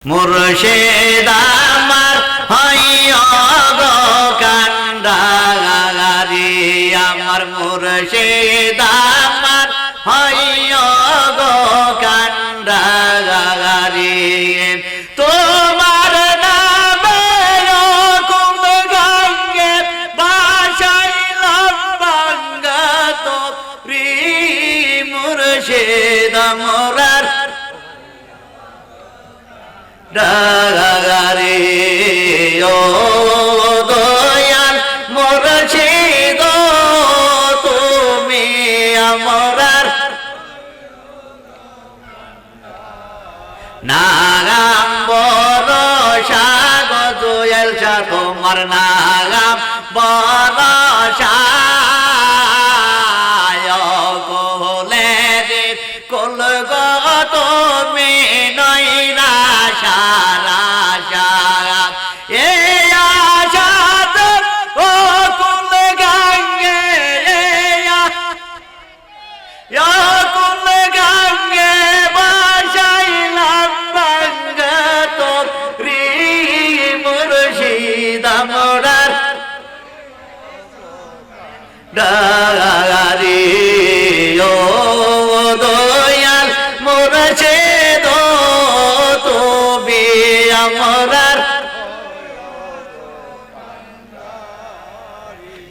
মুর্শিদ আমার হইও গো কান্ডারি আমার মুর্শিদ আমার হইও গো কান্ডারি তোমার নামে কুম গঙ্গে বাসাইলাম বাঙ্গা তো মুর্শিদ মোরার ডাগারে ও দয়াল মুর্শিদ তুমি আমরার নাগাম বরসা গো দয়াল শাহ তোমার নাগাম বরসা কোলে রে কোল গো তুমি নইরা সারা সারা এ আশাত ও কুল গঙ্গে কুল গঙ্গে বাসাইলাম বাঙ্গা তো রি মুর্শিদ আমরার ডাগারি ও দয়াল মুর্শিদ তুমি আমরার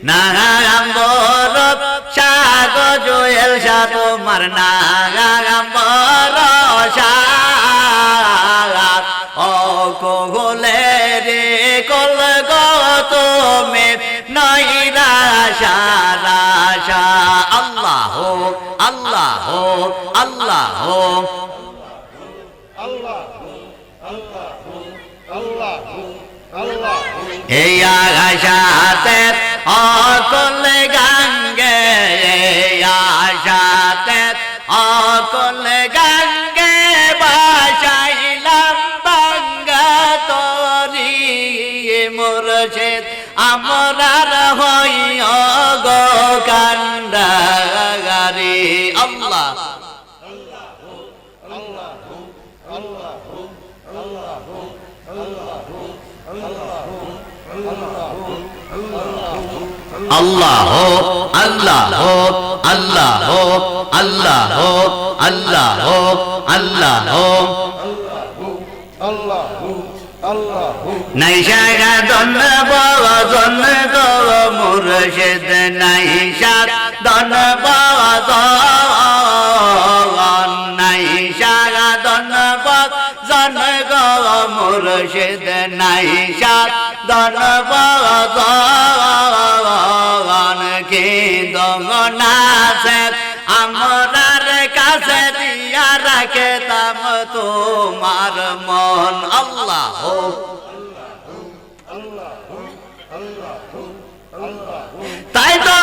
নাগাম বরসা গো দয়াল শাহ তোমার নাগাম বরসা ও কোলে রে কোল গো তুমি নইরা সারা আল্লাহ আল্লাহ আল্লাহ এই আশাতে অকল গঙ্গে আশাতে অকল গঙ্গে বাসাইলাম বাঙ্গা তরি মুর্শিদ আমরার হইও গো কান্ডারি আল্লাহ আল্লাহ আল্লাহ আল্লাহ আল্লাহ আল্লাহ আল্লাহ নাইশা দন বাবা দন গো মুর্শিদ নাইশা দন বাবা নাইশা দন বাবা জন গো মুর্শিদ নাইশা দন বাবা কি দঙ্গনাছে আমরার কাছে দিয়া রাখতাম তোমার মন আল্লাহ তাই তো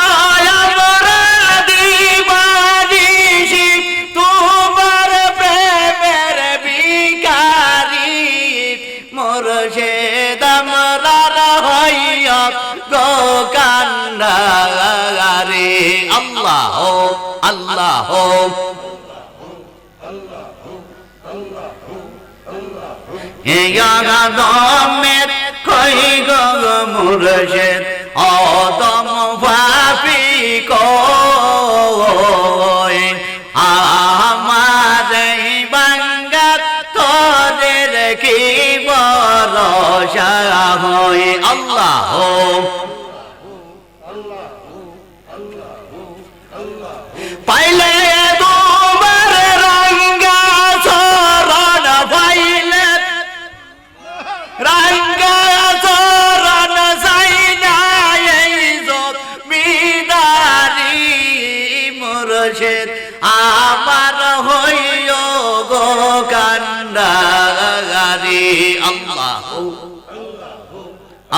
আমরা দিবানিশি তোমার প্রেমের ভিখারি মুর্শিদ আমরার হইয়া গো কান্ডারি আল্লাহ আল্লাহ দমের কই গো মুর্শিদ অদম পাপি কই আমার বাঙ্গা তোদের কি ভরসা হই আল্লাহ পাইলে তোমার রঙ্গা চরণ পাইলে রঙ্গা চরণ সাইনা এই জমিদারি মুর্শিদ আমার হইও গো কান্ডারি আল্লাহ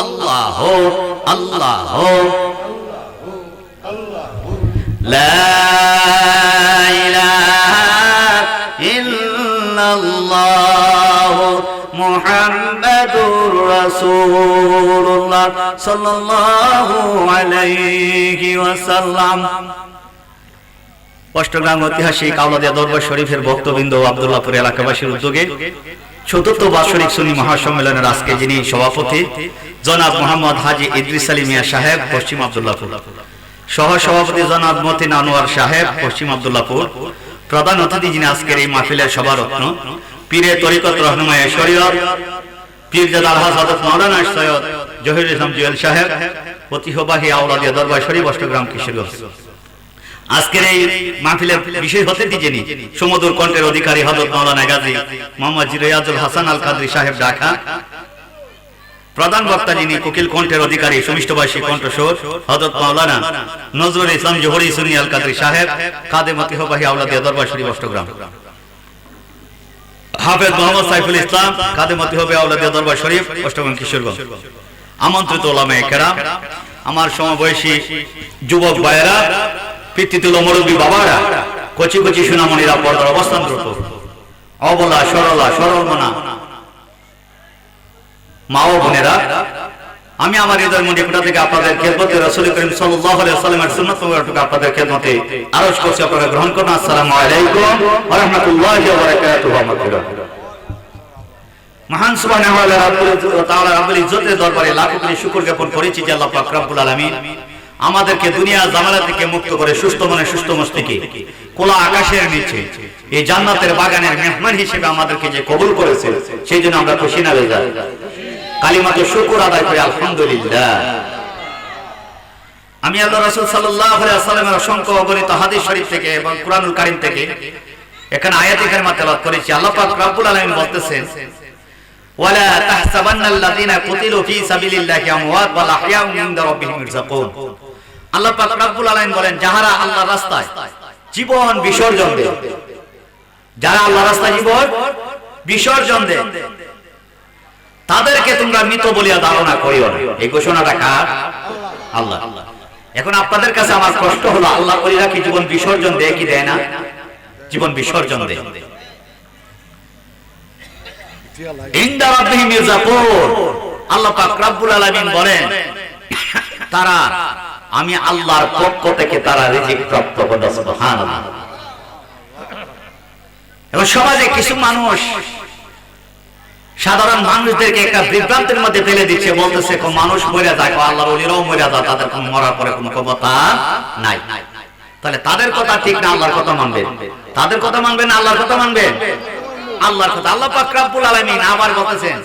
আল্লাহ আল্লাহ লা ইলাহা ইল্লাল্লাহ মুহাম্মাদুর রাসূলুল্লাহ সাল্লাল্লাহু আলাইহি ওয়াসাল্লাম। অষ্টগ্রাম ঐতিহাসিক আওলাদিয়া দরবার শরীফের ভক্তবৃন্দ আব্দুল্লাহপুর এলাকাবাসীর উদ্যোগে চতুর্থ বার্ষিক সুন্নি মহাসম্মেলনের আজকে যিনি সভাপতি জনাব মোহাম্মদ হাজি ইদ্রিস আলী মিয়া সাহেব, পশ্চিম আব্দুল্লাহপুর, সহ সভাপতি জনাব মতিন আনোয়ার সাহেব, পশ্চিম আব্দুল্লাহপুর, প্রধান অতিথি যিনি আজকের এই মাহফিলের সভারত্ন পীরে তরিকত রহনুমায়ে শরীয়ত পীরজাদা আলহাজ হযরত মাওলানা সৈয়দ জহিরুল ইসলাম জুয়েল সাহেব, ঐতিহ্যবাহী আওলাদিয়া দরবার শরীফ, অষ্টগ্রাম, কিশোরগঞ্জ। আজকের এই মাহফিলের বিশেষ অতিথি যিনি সুমধুর কণ্ঠের অধিকারী হযরত মাওলানা গাজী মোহাম্মদ রিয়াজুল হাসান আল কাদরি সাহেব, ঢাকা। প্রধান বক্তা যিনি কোকিল কণ্ঠের অধিকারী সুমিষ্টভাষী কণ্ঠস্বর হযরত মাওলানা নজরুল ইসলাম জোহরি সুন্নি আল কাদরি সাহেব, খাদেম ঐতিহ্যবাহী আওলাদিয়া দরবার শরীফ, অষ্টগ্রাম। হাফেজ মোহাম্মদ সাইফুল ইসলাম, খাদেম ঐতিহ্যবাহী আওলাদিয়া দরবার শরীফ, অষ্টগ্রাম, কিশোরগঞ্জ। আমন্ত্রিত উলামায়ে কেরাম, আমার সমবয়সী যুবক ভাইয়েরা, পিতৃতুল্য মুরব্বী বাবারা, কচি কচি সোনামণিরা, পর্দার অবস্থানরত অবলা সরলা সরলমনা মা ও বোনেরা, আমি আমার হৃদয়ের মধ্যে কোথা থেকে আপনাদের খেদমতে রাসূল করিম সাল্লাল্লাহু আলাইহি ওয়াসাল্লামের সুন্নাত মুবারক আপনাদের খেদমতে আরজ করছি, আপনারা গ্রহণ করুন। আসসালামু আলাইকুম ওয়া রাহমাতুল্লাহি ওয়া বারাকাতুহু। মহান সুবহানাহু ওয়া তাআলা রাব্বুল ইজ্জতের দরবারে লাখো কোটি শুকর জ্ঞাপন করেছি যে আল্লাহ পাক রব্বুল আলামিন আমাদেরকে দুনিয়া জামালা থেকে মুক্ত করে সুস্থ মনে সুস্থ মস্তিষ্কে খোলা আকাশের নিচে এই জান্নাতের বাগানের মেহমান হিসেবে আমাদেরকে যে কবুল করেছে, সেই জন্য আমরা খুশি না হয়ে যাই, কালিমাতে শুকর আদায় করি আলহামদুলিল্লাহ। আমি আল্লাহ রাসূল সাল্লাল্লাহু আলাইহি ওয়াসাল্লামের অসংখ্য অগণিত হাদিস শরীফ থেকে এবং কুরআনুল কারীম থেকে এখানে আয়াতে কারিমা তেলাওয়াত করেছি। আল্লাহ পাক রব্বুল আলামিন বলতেছেন, ওয়ালা তাহসাবান্নাল্লাযীনা কুতিলু ফী সাবিলিল্লাহি আমওয়াত ওয়াল আহইয়াউ ইনদা রাব্বিহিম ইরযাকুন। আল্লাহ পাক রব্বুল আলামিন বলেন, যারা আল্লাহর রাস্তায় জীবন বিসর্জন দেয়, যারা আল্লাহর রাস্তায় জীবন বিসর্জন দেয়, তাদেরকে তোমরা মৃত বলিয়া ধারণা করিও না। এই ঘোষণাটা কার? আল্লাহ। এখন আপনাদের কাছে আমার প্রশ্ন হলো, আল্লাহ ওলিরা কি জীবন বিসর্জন দেয় কি দেয় না? জীবন বিসর্জন দেয়। ইনদা রাব্বিহিম ইরযাকুন। আল্লাহ পাক রব্বুল আলামিন বলেন, তারা আমি আল্লাহর পক্ষ থেকে তারা রিজিক প্রাপ্ত হবে। সুবহানাল্লাহ। এবং সমাজে কিছু মানুষ সাধারণ মানুষদেরকে একটা বিভ্রান্তির মধ্যে ফেলে দিচ্ছে, বলতেছে মানুষ মরে যায়, আল্লাহর ওলিরাও মরে যায়, তাদের কোনো মরার পরে কোনো ক্ষমতা নাই। তাহলে তাদের কথা ঠিক না আল্লাহর কথা মানবেন? তাদের কথা মানবেন না আল্লাহর কথা মানবেন? আল্লাহর কথা। আল্লাহ পাক রব্বুল আলামিন আবার বলতেছেন,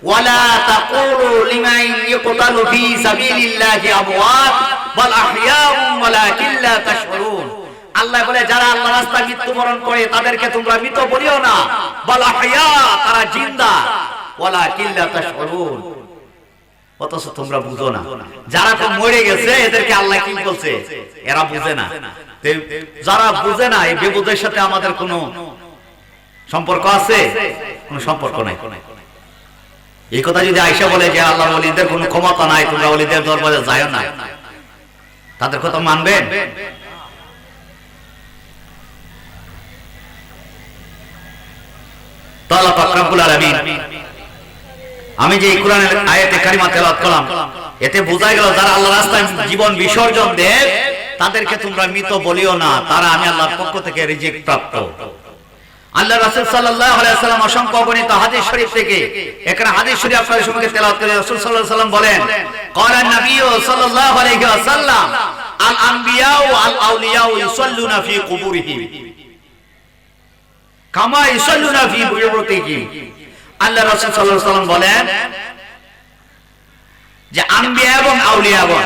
ওয়ালা তাকুলু লিমান ইয়াকতালু ফী সাবিলিল্লাহি আমওয়াত বাল আহইয়াউ ওয়ালাকিন লা তাশউরুন। আল্লাহ বলে, যারা আল্লাহর রাস্তায় মৃত্যুবরণ করে তাদেরকে তোমরা মৃত বলিও না, বাল আহইয়া, তারা জিন্দা, ওয়ালাকিন লা তাশউরুন, অথচ তোমরা বুঝো না। যারা তো মরে গেছে এদেরকে আল্লাহ কি বলছে? এরা বুঝে না। যারা বুঝে না, এই বেবুদের সাথে আমাদের কোনো সম্পর্ক আছে? কোনো সম্পর্ক নাই। এই কথা যদি আয়েশা বলে যে আল্লাহর ওলিদের কোনো ক্ষমতা নাই, তোমরা ওলিদের দরবারে যাও না, তাদের কথা মানবেন? তো আল্লাহ পাক রব্বুল আলামিন, আমি যে এই কোরআনের আয়াতে কারিমা তেলাওয়াত করলাম, এতে বোঝা গেল যারা আল্লাহর রাস্তায় জীবন বিসর্জন দেয় তাদেরকে তোমরা মৃত বলিও না, তারা আমি আল্লাহর পক্ষ থেকে রিজিক প্রাপ্ত। আল্লাহ রাসূল সাল্লাল্লাহু আলাইহি ওয়াসাল্লাম অসংখ্য অগণিত হাদিস শরীফ থেকে এখানে হাদিস শরীফ আপনাদের সঙ্গে তেলাওয়াত করে রাসূল সাল্লাল্লাহু আলাইহি ওয়াসাল্লাম বলেন, ক্বালা নবী সাল্লাল্লাহু আলাইহি ওয়াসাল্লাম, আল আনবিয়া ওয়াল আউলিয়া ইউসাল্লুনা ফি কুবুরিহিম কামা ইউসাল্লুনা ফি বুয়ুতিহিম। আল্লাহ রাসূল সাল্লাল্লাহু আলাইহি ওয়াসাল্লাম বলেন যে আনবিয়া এবং আউলিয়াগণ,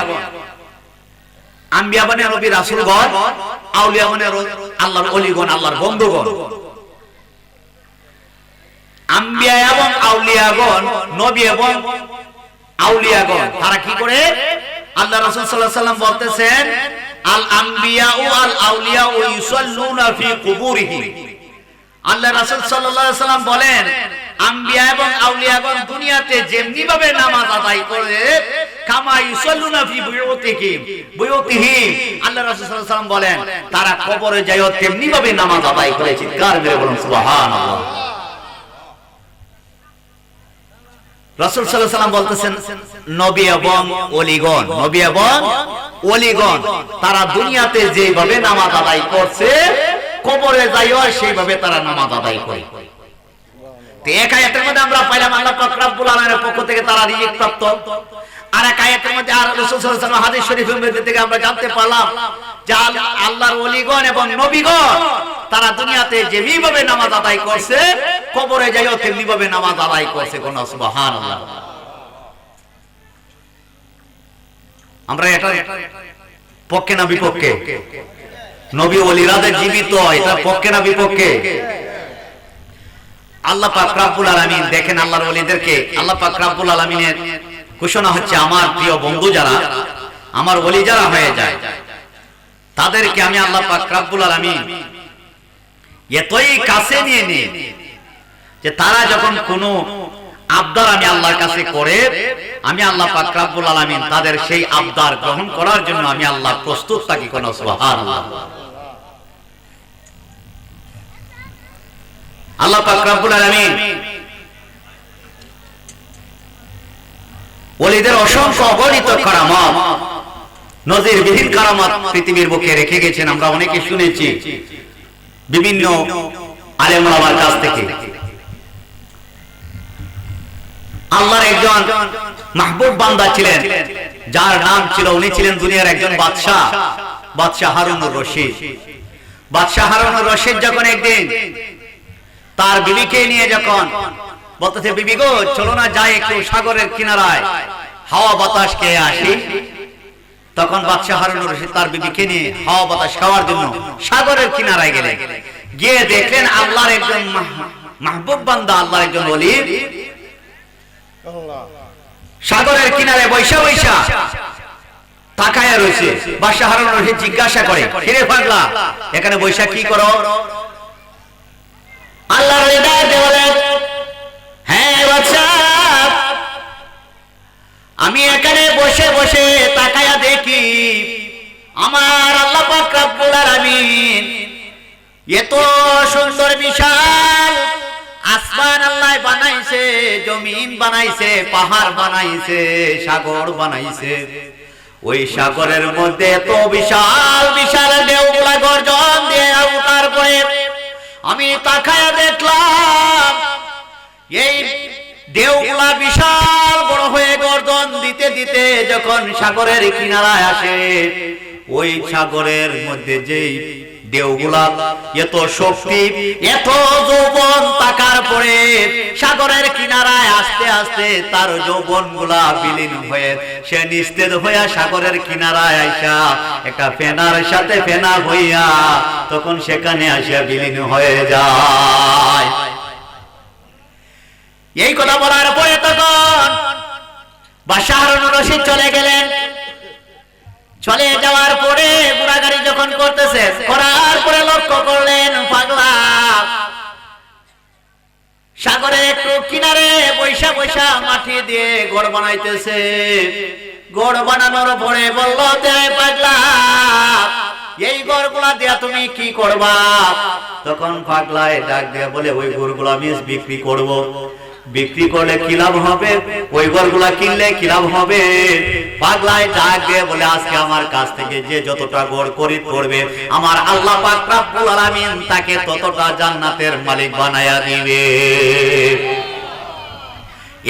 আনবিয়া মানে নবী রাসূলগণ, আউলিয়া মানে আল্লাহর ওলিগণ, আল্লাহর বন্ধুগণ। আম্বিয়া এবং আউলিয়াগণ, নবী এবং আউলিয়াগণ, তারা কি করে? আল্লাহ রাসূল সাল্লাল্লাহু আলাইহি ওয়াসাল্লাম বলতেছেন, আল আনবিয়া ওয়াল আউলিয়া ইউসাল্লুনা ফি কুবুরিহিম। আল্লাহ রাসূল সাল্লাল্লাহু আলাইহি ওয়াসাল্লাম বলেন, আম্বিয়া এবং আউলিয়াগণ দুনিয়াতে যেমনি ভাবে নামাজ আদায় করে, কামা ইউসাল্লুনা ফি বুয়ুতিহিম, আল্লাহ রাসূল সাল্লাল্লাহু আলাইহি ওয়াসাল্লাম বলেন, তারা কবরে যায় তেমনি ভাবে নামাজ আদায় করে। চিৎকার মেরে বলুন সুবহানাল্লাহ। রাসূল সাল্লাল্লাহু আলাইহি ওয়াসাল্লাম বলতেছেন, নবী এবং ওলিগণ, নবী এবং ওলিগণ তারা দুনিয়াতে যেভাবে নামাজ আদায় করছে, কবরে যাইও সেইভাবে তারা নামাজ আদায় করে। তো এক আয়াতের মধ্যে আমরা পাইলাম আল্লাহ পাক রব্বুল আলামিনের পক্ষ থেকে তারা রিজিক প্রাপ্ত, আর এক আয়াতের মধ্যে আর রাসূল সাল্লাল্লাহু আলাইহি ওয়াসাল্লাম হাদিস শরীফের মধ্যে থেকে আমরা জানতে পারলাম যে আল্লাহর ওলিগণ এবং নবীগণ তারা দুনিয়াতে যেভাবে নামাজ আদায় করছে কবরে যাইও তেমনি ভাবে নামাজ আদায় করছে। কোন সুবহানাল্লাহ। আমরা এটা পক্ষে না বিপক্ষে? নবী ওলিরাদের জীবিত, এটা পক্ষে না বিপক্ষে? আল্লাহ পাক রব্বুল আলামিন দেখেন আল্লাহর ওলিদেরকে আল্লাহ পাক রব্বুল আলামিনের ঘোষণা হচ্ছে আমার প্রিয় বন্ধু যারা আমার ওলি যারা হয়ে যায় তাদেরকে আমি আল্লাহ পাক রব্বুল আলামিন এতই কাছে নিয়ে নিই যে তারা যখন কোনো আবদার আমি আল্লাহর কাছে করে আমি আল্লাহ পাক রব্বুল আলামিন তাদের সেই আবদার গ্রহণ করার জন্য আমি আল্লাহ প্রস্তুত থাকি। কোন সুবহানাল্লাহ। আল্লাহ পাক রব্বুল আলামিন ওলিদের অসংখ্য অগণিত কারামাত নজিরবিহীন কারামাত পৃথিবীর বুকে রেখে গেছেন। আমরা অনেকে শুনেছি বিভিন্ন আলেম ওলামার কাছ থেকে। আল্লাহর একজন মাহবুব বান্দা ছিলেন যার নাম ছিল, উনি ছিলেন দুনিয়ার একজন বাদশাহ, বাদশাহ হারুনুর রশিদ। বাদশাহ হারুনুর রশিদ যখন একদিন তার বিবিকে নিয়ে যখন বলতেছে, বিবি গো চলো না যাই একটু সাগরের কিনারায় হাওয়া বাতাস খেয়ে আসি, তখন বাদশাহ হারুনুর রশিদ তার বিবিকে নিয়ে হাওয়া বাতাস খাওয়ার জন্য সাগরের কিনারায় গেলেন। গিয়ে দেখলেন আল্লাহর একজন মাহবুব বান্দা, আল্লাহর একজন ওলি সাগরের কিনারে বৈশা বৈশা তাকায়া রয়েছে। বাদশাহ হারুনুর রশিদ জিজ্ঞাসা করে, কিরে পাগলা এখানে বৈশা কি করো? আল্লাহর হৃদয়ে বলেন, হ্যাঁ বাদশাহ আমি এখানে বসে বসে তাকায়া দেখি আমার আল্লাহ পাক রব্বুল আলামিন এত সুন্দর বিশাল আসমান আল্লাহ বানাইছে, জমিন বানাইছে, পাহাড় বানাইছে, সাগর বানাইছে। ওই সাগরের মধ্যে এত বিশাল বিশাল ঢেউগুলা গর্জন দিয়ে উঠার পরে আমি তাকায়া দেখলাম এই ঢেউগুলা বিশাল বড় হয়ে গর্জন দিতে দিতে যখন সাগরের কিনারায় আসে, ওই সাগরের মধ্যে যেই ঢেউগুলা এত শক্তি এত যৌবন থাকার পরে সাগরের কিনারায় আস্তে আস্তে তার যৌবনগুলা বিলীন হয়ে সে নিস্তেজ হইয়া সাগরের কিনারায় আইসা একটা ফেনার সাথে ফেনা হইয়া তখন সেখানে আসিয়া বিলীন হয়ে যায়। এই কথা বলার পরে তখন বাদশাহ হারুনুর রশিদ চলে গেলেন। চলে যাওয়ার পরে ঘোরাঘুরি যখন করতেছে, করার পরে লক্ষ্য করলেন পাগলা সাগরের একটু কিনারে বৈশা বৈশা মাটি দিয়ে ঘর বানাইতেছে। ঘর বানানোর পরে বলল, পাগলা এই ঘরগুলা দিয়া তুমি কি করবা? তখন পাগলায় ডাক দিয়ে বলে, ওই ঘরগুলা আমি বিক্রি করব। বিক্রি করলে কি লাভ হবে? ওই ঘরগুলা কিনলে কি লাভ হবে? পাগলায় ডাক দিয়ে বলে, আজকে আমার কাছ থেকে যে যতটা ঘর খরিদ করবে আমার আল্লাহ পাক রব্বুল আলামিন তাকে ততটা জান্নাতের মালিক বানায়া দিবে।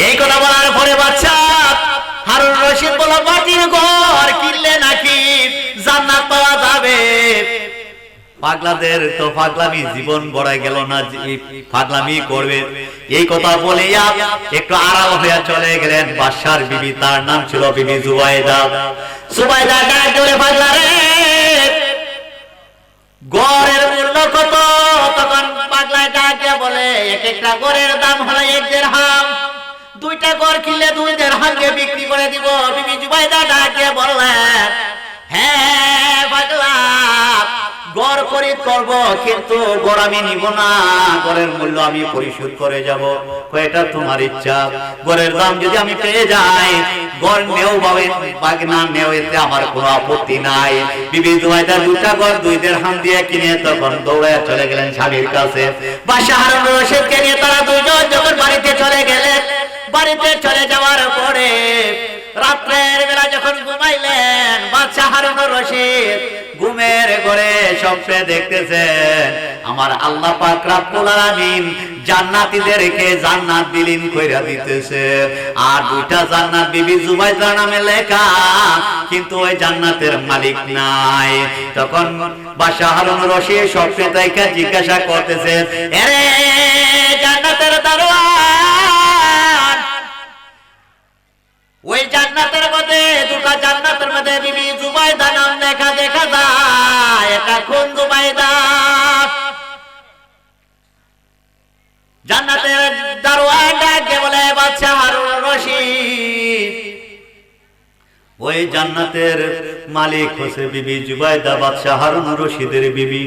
এই কথা বলার পরে বাদশাহ হারুনুর রশিদ বলল, মাটির ঘর কিনলে নাকি জান্নাত পাওয়া যাবে? পাগলাদের তো পাগলামি জীবন গড়াই গেল না, পাগলামি করবে। এই কথা বলে একটু আড়াল হইয়া চলে গেলেন বাদশার বিবি, তার নাম ছিল বিবি জুবাইদা। জুবাইদা ডাক দিলে, পাগলা রে গড়ের মূল্য কত? তখন পাগলা ডাক দিয়ে বলে, এক একটা গড়ের দাম হলো 1 দিরহাম। 2টা গড় কিনলে 2 দিরহাম দিয়ে বিক্রি করে দিব। বিবি জুবাইদা ডাক দিয়ে বললেন, হ্যাঁ পাগলা গড় খরিদ করব, কিন্তু গড় আমি নিব না, গড়ের মূল্য আমি পরিশোধ করে যাব। এটা তোমার ইচ্ছা, গড়ের দাম যদি আমি পেয়ে যাই গড় নেও বাগনা নেও, এতে আমার কোনো আপত্তি নাই। বিবি জুবাইদা 2টা গড় 2 দিরহাম দিয়ে কিনে তখন দৌড়ে চলে গেলেন স্বামীর কাছে। বাদশাহ হারুনুর রশিদকে নিয়ে তারা দুইজন যখন বাড়িতে চলে গেলেন, বাড়িতে চলে যাওয়ার পরে রাত্রের বেলা যখন ঘুমাইলেন বাদশা হারুনুর রশিদ ঘুমের ঘরে স্বপ্নে দেখতেছেন আমার আল্লাহ পাক রব্বুল আলামিন জান্নাতীদেরকে জান্নাত বিলীন কইরা দিতেছে, আর দুইটা জান্নাত বিবি জুবাইদা নামে লেখা, কিন্তু ওই জান্নাতের মালিক নাই। তখন বাদশা হারুনুর রশিদ স্বপ্নে দেখে জিজ্ঞাসা করতেছে, আরে জান্নাতের দারোয়ান, ওই জান্নাতের মধ্যে দুটো জান্নাতের মধ্যে বিবি জুবাইদা নাম লেখা দেখা যায়, এটা কোন জুবাইদা? জান্নাতের দারোয়ান ডাকে বলে, বাদশা হারুনুর রশিদ, ওই জান্নাতের মালিক হচ্ছে বিবি জুবাইদা, বাদশা হারুনুর রশিদের বিবি।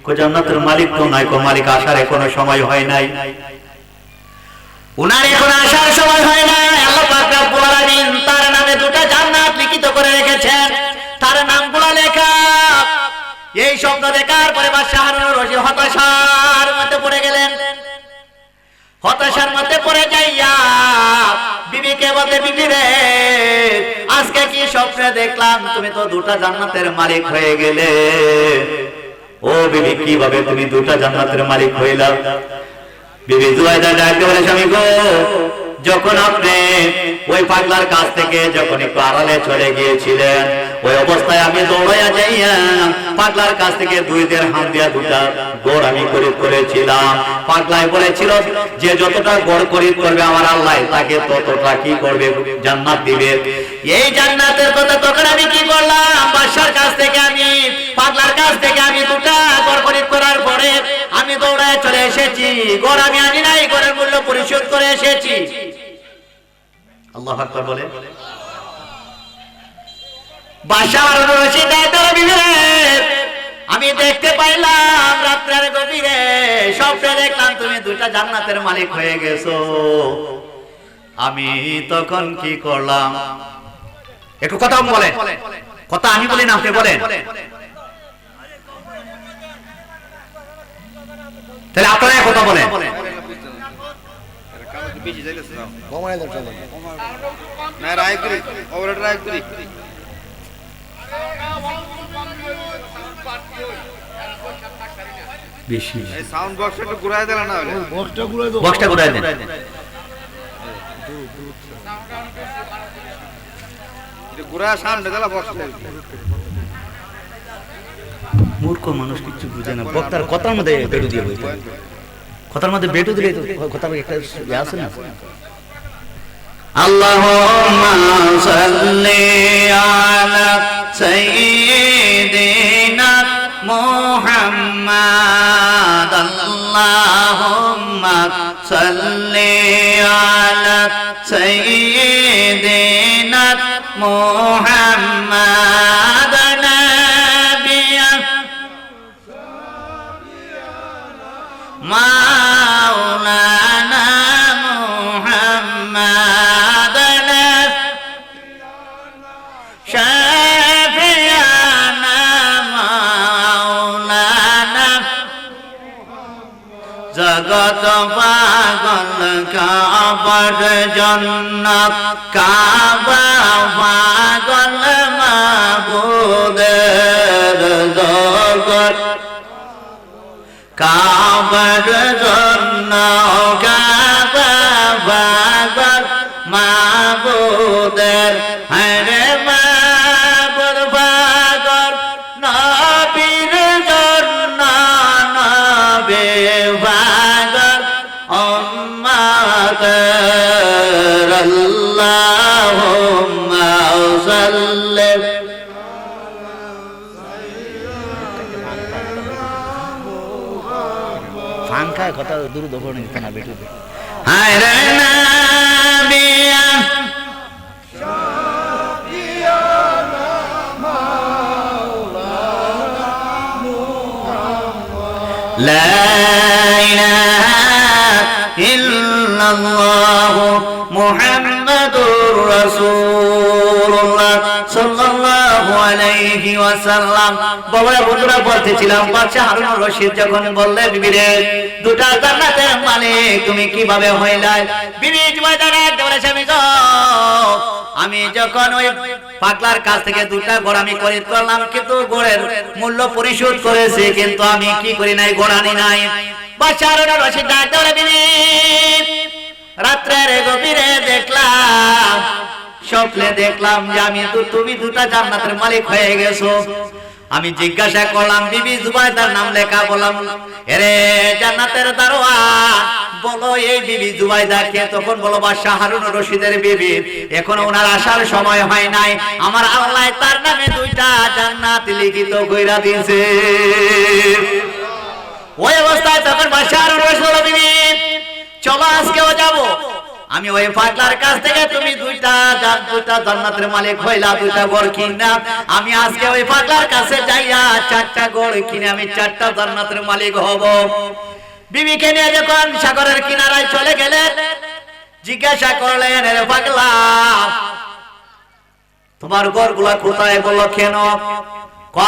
কো জান্নাতের মালিক তো নাই, কো মালিক আসার কোনো সময় হয় নাই, উনার এখন আসার সময় হয় নাই। আল্লাহ পাক রব্বুল আলামিন তার নামে দুটো জান্নাত লিখিত করে রেখেছেন, তার নামগুলো লেখা। এই শব্দ দেখার পরে বাদশা হারুনুর রশিদ হতাশার মধ্যে পড়ে গেলেন। হতাশার মধ্যে পড়ে যাইয়া বিবিকে বলতে, বিবি রে, আজকে কি স্বপ্নে দেখলাম, তুমি তো দুটো জান্নাতের মালিক হয়ে গেলে। ও বিবি, কিভাবে তুমি দুটো জান্নাতের মালিক হইলা? বিবি জুবাইদা ডাকতে বলে, স্বামী গো, যখন আপনি ওই পাগলার কাছ থেকে যখন একটু আড়ালে চলে গিয়েছিলেন, ওই অবস্থায় আমি দৌড়াইয়া যাইয়া পাগলার কাছ থেকে 2 দিরহাম দিয়া দুটা গড় আমি খরিদ করেছিলাম। পাগলাই বলেছিল যে যতটা গড় খরিদ করবে আমার আল্লাহ তাকে ততটা কি করবে, জান্নাত দিবে। এই জান্নাতের কথা তখন আমি কি করলাম, বাদশার কাছ থেকে আমি, পাগলার কাছ থেকে আমি দুটা গড় খরিদ করার পরে আমি দৌড়ায় চলে এসেছি। গড় আমি আনি নাই, গড়ের মূল্য পরিশোধ করে এসেছি। আল্লাহু আকবার বলে। বাদশা হারুনুর রশিদ আমি দেখতে পাইলাম রাত্রের গভীরে স্বপ্নে দেখলাম তুমি দুইটা জান্নাতের মালিক হয়ে গেছো। আমি তখন কি করলাম, একটু কথা বলেন। কথা আমি বলি না আপনি বলেন, তাহলে আপনারা কথা বলেন। বেশি সাউন্ড বক্সটা একটু ঘুরাই দেন না, বক্সটা ঘুরাই দেন। মূর্খ মানুষ কিছু বুঝে না, বক্তার কথার মধ্যে বেটু দিয়ে বলতে, কথার মধ্যে বেটু দিলে কথা একটা আছে না। আল্লাহুম্মা সাল্লি আলা সাইয়্যিদিনা মুহাম্মাদ, আল্লাহুম্মা সাল্লি আলা সাইয়্যিদিনা মুহাম্মাদ নাবিয়া মাওলানা মুহাম্মাদ শাফিয়ানা মাওলানা জগত পাগল কাবার জান্নাত কাবা পাগল মাবুদের জগত কাবার জান্নাত কাবা পাগল মাবুদের হরে মাবুদ পাগল নবীর জান্নাত নবী পাগল উম্মত আল্লাহুম্মা সাল্লি ফাঙ্কা কথা দূর দূর নিতে না বেটু হায় রে নবিয়া শাফিয়ানা মাওলানা মুহাম্মদ লা ইলাহা ইল্লাল্লাহু মুহাম্মাদুর রাসূলুল্লাহ সাল্লাল্লাহু আলাইহি ওয়াসাল্লাম। বাবা বন্ধুরা বলতেছিলাম, বাদশা হারুনুর রশিদ যখন বললে, বিবি রে, দুটা জান্নাতের মালিক তুমি কিভাবে হইলা? বিবি জুবাইদা বলেছে, আমি যখন ওই পাগলার কাছ থেকে দুটা গড় আমি খরিদ করলাম, কিন্তু গড়ের মূল্য পরিশোধ করেছে, কিন্তু আমি কি করি নাই, গড়ানি নাই। বাদশাহ হারুনুর রশিদ ডাক ধরে, বিবি রাত্রের গভীরে দেখলাম, স্বপ্নে দেখলাম যে তুমি দুটা জান্নাতের মালিক হয়ে গেছো। আমি জিজ্ঞাসা করলাম, বিবি জুবাইদার নাম লেখা, বললাম এরে জান্নাতের দারোয়ান, বলো এই বিবি জুবাইদা কে? তখন বলো বাদশাহ হারুনুর রশিদের বিবি, এখন ওনার আসার সময় হয় নাই, আমার আল্লাহ তার নামে দুইটা জান্নাত লিখিত কইরা দিয়েছে। ওই অবস্থায় তখন বাদশাহ হারুনুর রশিদ বলল, বিবি চলো আজকেও যাব, আমি ওই পাগলার কাছ থেকে তুমি দুইটা জান্নাতের মালিক হইলা, দুইটা গড় কিনা, আমি আজকে ওই পাগলার কাছে যাইয়া চারটা গড় কিনে আমি চারটা জান্নাতের মালিক হব। বিবিকে নিয়ে যখন সাগরের কিনারায় চলে গেলেন, জিজ্ঞাসা করলেন, রে পাগলা তোমার গড়গুলা কোথায়? বললো কেন?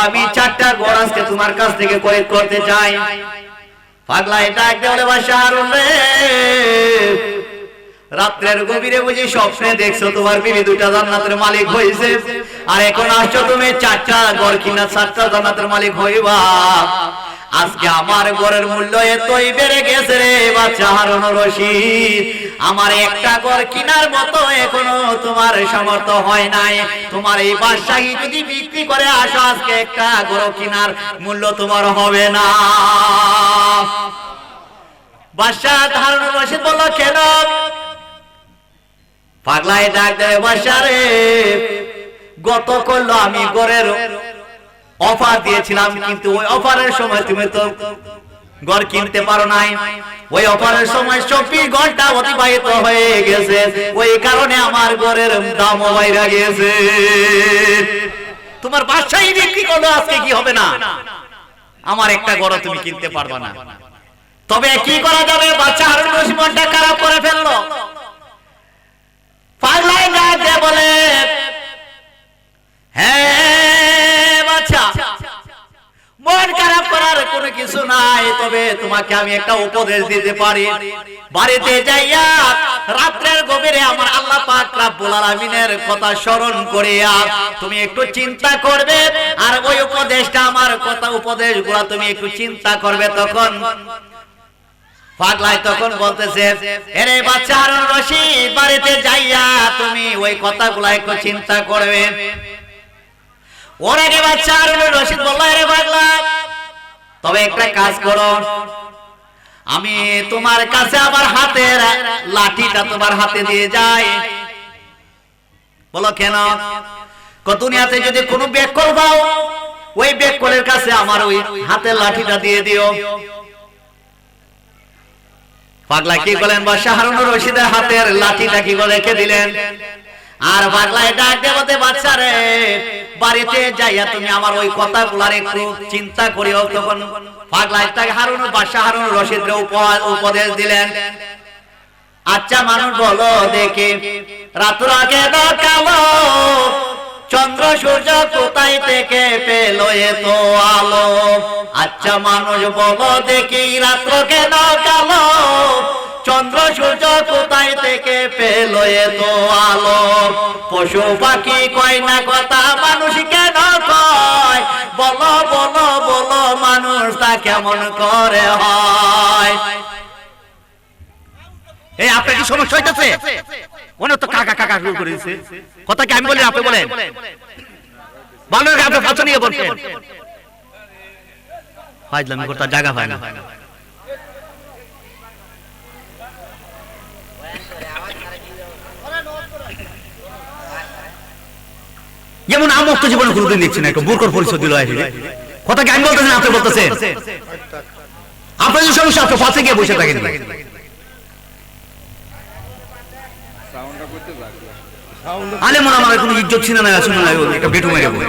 আমি চারটা গড় আজকে তোমার কাছ থেকে খরিদ করতে চাই। পাগলা এটা একটা বলে, বাদশাহ হারুন রে, রাত্রের গভীরে বুঝি স্বপ্নে দেখছো তোমার বিবি দুইটা জান্নাতের মালিক হয়েছে, আর এখন আসছো তুমি চারটা গড় কিনা চারটা জান্নাতের মালিক হইবা। আজকে আমার গড়ের মূল্য এতই বেড়ে গেছে রে বাদশাহ হারুনুর রশিদ, আমার একটা গড় কিনার মতো এখনো তোমার সামর্থ্য হয় নাই। তোমার এই বাদশাহী যদি বিক্রি করে আসো, আজকে একটা গড় কিনার মূল্য তোমার হবে না। বাদশাহ হারুনুর রশিদ বলল, কেন? পাগলাই ডাক দেয়, বাদশাহ রে, গত করলো আমি গড়ের অফার দিয়েছিলাম, কিন্তু ওই অফারের সময় তুমি তো গড় কিনতে পারো নাই। ওই অফারের সময় 24 ঘন্টা অতিবাহিত হয়ে গেছে, ওই কারণে আমার গড়ের দাম বাইরে গেছে। তোমার বাদশাহী বিক্রি করলো, আজকে কি হবে না, আমার একটা গড় তুমি কিনতে পারবে না। তবে কি করা যাবে? বাদশাহ হারুনুর রশিদ মনটা খারাপ করে ফেললো। পাগলাই ডাক দিয়ে বলে, হ্যাঁ বাচ্চা, মন খারাপ করার কোনো কিছু নাই, তবে তোমাকে আমি একটা উপদেশ দিতে পারি। বাড়িতে যাইয়া রাত্রের গভীরে আমার আল্লাহ পাক রব্বুল আলামিনের কথা স্মরণ করিয়া তুমি একটু চিন্তা করবে, আর ওই উপদেশটা, আমার কথা উপদেশগুলো তুমি একটু চিন্তা করবে। তখন পাগলাই তখন বলতেছে, এরে বাদশাহ হারুনুর রশিদ, বাড়িতে যাইয়া তুমি ওই কথাগুলো একটু চিন্তা করবে। ওর আগে বাদশাহ হারুনুর রশিদ বলল, এরে পাগলা, তবে একটা কাজ করো, আমি তোমার কাছে আমার হাতের লাঠিটা তোমার হাতে দিয়ে যাই। বলো কেন? দুনিয়াতে যদি কোনো বেকল পাও, ওই বেকলের কাছে আমার ওই হাতের লাঠিটা দিয়ে দিও। পাগলা কি বলেন, বাদশাহ হারুনুর রশিদের হাতের লাঠিটা কি করে রেখে দিলেন। আর পাগলা এটা বলতে, বাদশা রে, বাড়িতে যাইয়া তুমি আমার ওই কথাগুলার একটু চিন্তা করিও। তখন পাগলা বাদশাহ হারুনুর রশিদের উপদেশ দিলেন, আচ্ছা মানুষ বলো দেখি, রাত্র আগে কালো চন্দ্র সূর্য কোথায় থেকে পেল এত আলো? আচ্ছা মানুষ বলো দেখি, রাত্র কেন কালো, চন্দ্র সূর্য কোথায় থেকে পেল এত আলো? পশু পাখি কয় না কথা, মানুষ কেন কয়? বলো বলো বলো, মানুষ তা কেমন করে হয়? এই আপনার কি সমস্যা হইতেছে? মনে তো কাকা কাকা শুরু করেছে, কথা কি আমি বলি আপনি বলেন? ভালো লাগে আপনি ফাঁসা নিয়ে বলছেন, ফাজলামি করতে জায়গা পায় না। যেমন আমার তো জীবনে কোনোদিন দেখছি না, একটু বুরকর পরিচয় দিল। কথা কি আমি বলতেছেন আপনি বলতেছেন? আপনার যে সমস্যা, আপনি ফাঁসে গিয়ে বসে থাকেন। আলে মনে আমার কোনো ইজ্জত ছিল না, শুনে না, একটা বেটু মেরে বলে